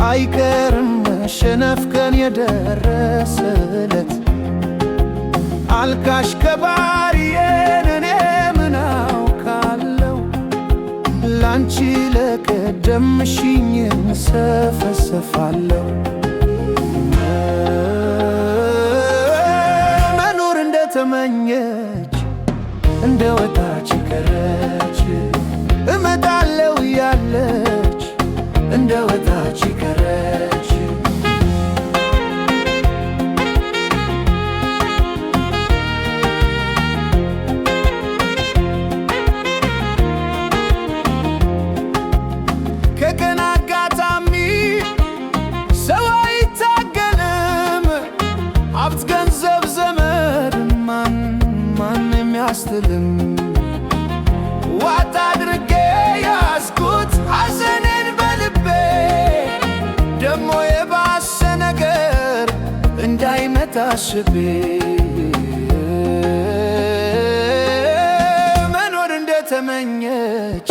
አይቀርም መሸነፍ ቀን የደረሰለት አልቃሽ ከባሪዬን እኔ ምን አውቃለሁ ላንቺ ለቀደምሽኝ እንሰፈሰፋለሁ መኖር እንደተመኘች እንደወጣች ቀረች እመጣለሁ ያለች እንደወጣች ቀረች ከቀን አጋጣሚ ሰው አይታገልም ሀብት ገንዘብ ዘመድ ማንም ያስትልም ዋጥ አድርጌ ያስኩት ሐዘኔን በልቤ ደሞ የባሰ ነገር እንዳይመጣ አስቤ መኖር እንደተመኘች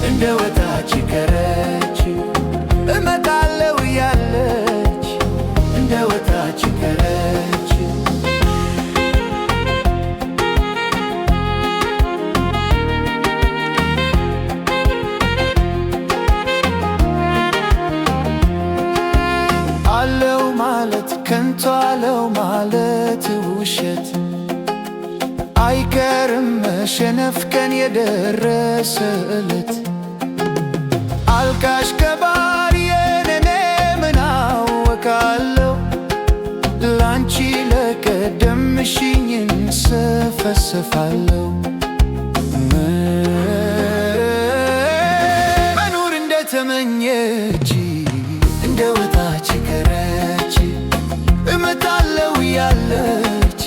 እንደወጣች ቀረች እመጣለሁ ያለች እንደወጣች ቀረች አለው ማለት ከንቱ አለው ማለት ውሸት አይቀርም መሸነፍ ቀን የደረሰለት አልቃሽ ከባሪዬን እኔ ምን አውቃለሁ ላንቺ ለቀደምሽኝ እንሰፈሰፋለሁ መኖር እንደተመኘች እንደወጣች ቀረች እመጣለሁ ያለች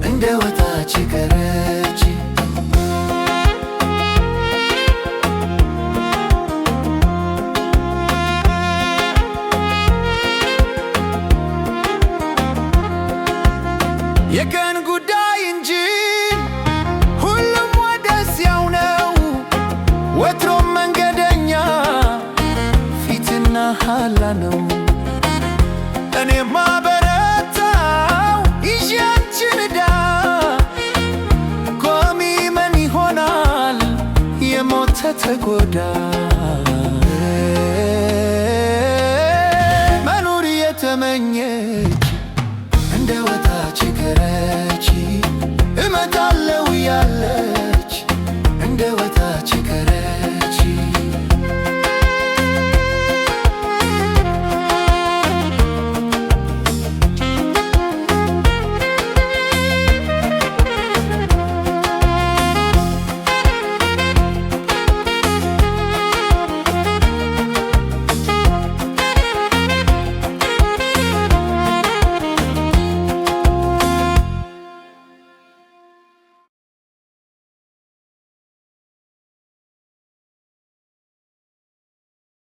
እንደወጣች ቀረች የቀን ጉዳይ እንጂ ሁሉም ወደዚያው ነው ወትሮም መንገደኛ ፊትና ኋላ ነው እኔማ በረታው ይዤ አንቺን ዕዳ ቆሚ ምን ይሆናል የሞተ ተጎዳ